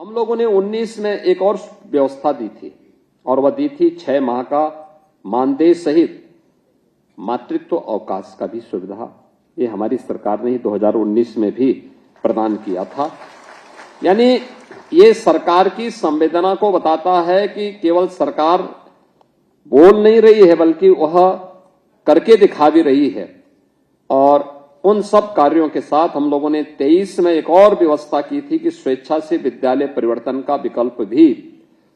हम लोगों ने 19 में एक और व्यवस्था दी थी और वह दी थी 6 माह का मानदेय सहित मातृत्व अवकाश का भी सुविधा। ये हमारी सरकार ने 2019 में भी प्रदान किया था। यानी ये सरकार की संवेदना को बताता है कि केवल सरकार बोल नहीं रही है बल्कि वह करके दिखा भी रही है। और उन सब कार्यों के साथ हम लोगों ने 23 में एक और व्यवस्था की थी कि स्वेच्छा से विद्यालय परिवर्तन का विकल्प भी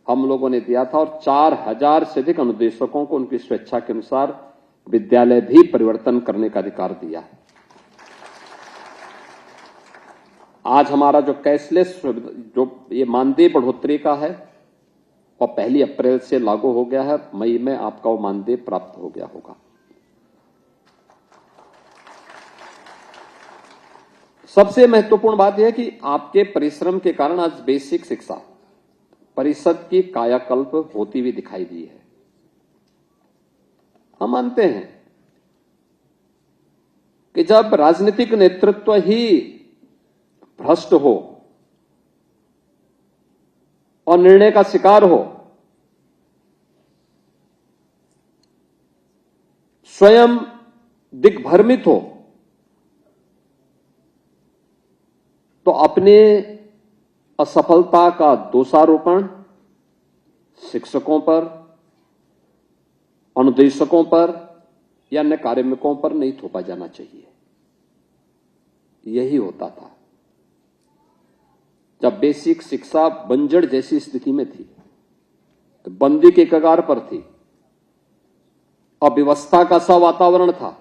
हम लोगों ने दिया था और 4000 से अधिक अनुदेशकों को उनकी स्वेच्छा के अनुसार विद्यालय भी परिवर्तन करने का अधिकार दिया है। आज हमारा जो कैशलेस जो ये मानदेय बढ़ोतरी का है और 1 अप्रैल से लागू हो गया है। मई में आपका वो मानदेय प्राप्त हो गया होगा। सबसे महत्वपूर्ण बात यह है कि आपके परिश्रम के कारण आज बेसिक शिक्षा परिषद की कायाकल्प होती हुई दिखाई दी है। हम मानते हैं कि जब राजनीतिक नेतृत्व ही भ्रष्ट हो और निर्णय का शिकार हो, स्वयं दिग्भ्रमित हो, तो अपने असफलता का दोषारोपण शिक्षकों पर, अनुदेशकों पर या अन्य कार्मिकों पर नहीं थोपा जाना चाहिए। यही होता था जब बेसिक शिक्षा बंजर जैसी स्थिति में थी, तो बंदी के कगार पर थी, अव्यवस्था का सा वातावरण था।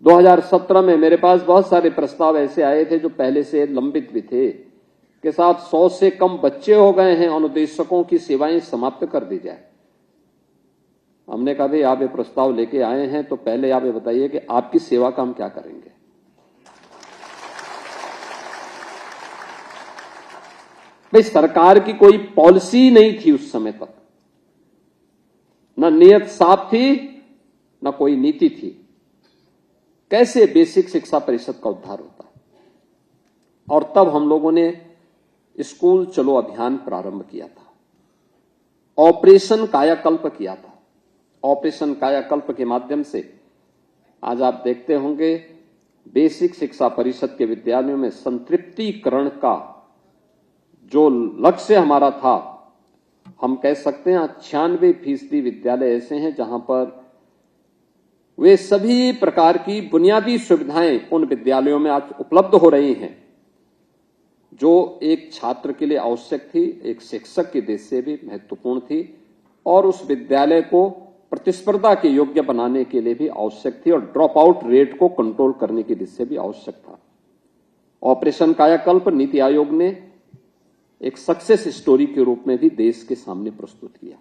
2017 में मेरे पास बहुत सारे प्रस्ताव ऐसे आए थे जो पहले से लंबित भी थे कि साहब 100 से कम बच्चे हो गए हैं, अनुदेशकों की सेवाएं समाप्त कर दी जाए। हमने कहा भाई आप ये प्रस्ताव लेके आए हैं तो पहले आप ये बताइए कि आपकी सेवा का हम क्या करेंगे। भाई सरकार की कोई पॉलिसी नहीं थी उस समय तक, न नियत साफ थी न कोई नीति थी। कैसे बेसिक शिक्षा परिषद का उद्धार होता है। और तब हम लोगों ने स्कूल चलो अभियान प्रारंभ किया था, ऑपरेशन कायाकल्प किया था। ऑपरेशन कायाकल्प के माध्यम से आज आप देखते होंगे बेसिक शिक्षा परिषद के विद्यालयों में संतृप्तिकरण का जो लक्ष्य हमारा था, हम कह सकते हैं 96% विद्यालय ऐसे हैं जहां पर वे सभी प्रकार की बुनियादी सुविधाएं उन विद्यालयों में आज उपलब्ध हो रही हैं जो एक छात्र के लिए आवश्यक थी, एक शिक्षक की दृष्टि से भी महत्वपूर्ण थी और उस विद्यालय को प्रतिस्पर्धा के योग्य बनाने के लिए भी आवश्यक थी और ड्रॉप आउट रेट को कंट्रोल करने की दृष्टि से भी आवश्यक था। ऑपरेशन कायाकल्प नीति आयोग ने एक सक्सेस स्टोरी के रूप में भी देश के सामने प्रस्तुत किया।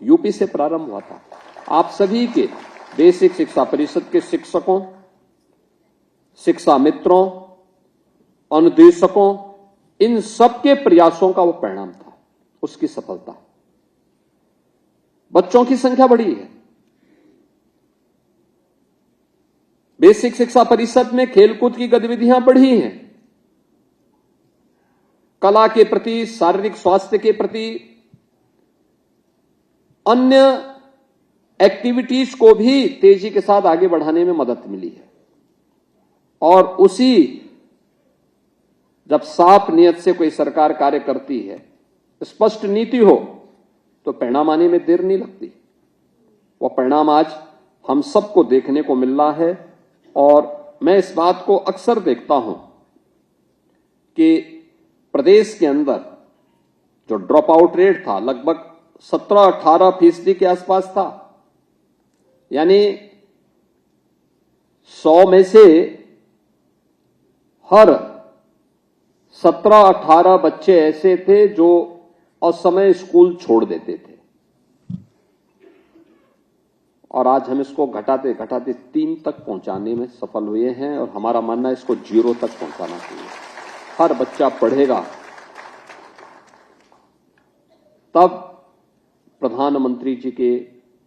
यूपी से प्रारंभ हुआ था। आप सभी के बेसिक शिक्षा परिषद के शिक्षकों, शिक्षा मित्रों, अनुदेशकों, इन सबके प्रयासों का वो परिणाम था, उसकी सफलता। बच्चों की संख्या बढ़ी है। बेसिक शिक्षा परिषद में खेलकूद की गतिविधियां बढ़ी हैं। कला के प्रति, शारीरिक स्वास्थ्य के प्रति, अन्य एक्टिविटीज को भी तेजी के साथ आगे बढ़ाने में मदद मिली है। और उसी जब साफ नियत से कोई सरकार कार्य करती है, स्पष्ट नीति हो, तो परिणाम आने में देर नहीं लगती। वह परिणाम आज हम सबको देखने को मिल रहा है। और मैं इस बात को अक्सर देखता हूं कि प्रदेश के अंदर जो ड्रॉप आउट रेट था लगभग 17-18% के आसपास था। यानी 100 में से हर 17-18 बच्चे ऐसे थे जो असमय स्कूल छोड़ देते थे। और आज हम इसको घटाते घटाते 3 तक पहुंचाने में सफल हुए हैं और हमारा मानना है इसको 0 तक पहुंचाना चाहिए। हर बच्चा पढ़ेगा तब प्रधानमंत्री जी के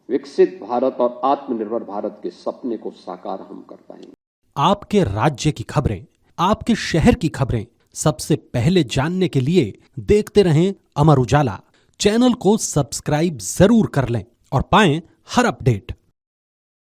विकसित भारत और आत्मनिर्भर भारत के सपने को साकार हम कर पाएंगे। आपके राज्य की खबरें, आपके शहर की खबरें सबसे पहले जानने के लिए देखते रहें अमर उजाला। चैनल को सब्सक्राइब जरूर कर लें और पाएं हर अपडेट।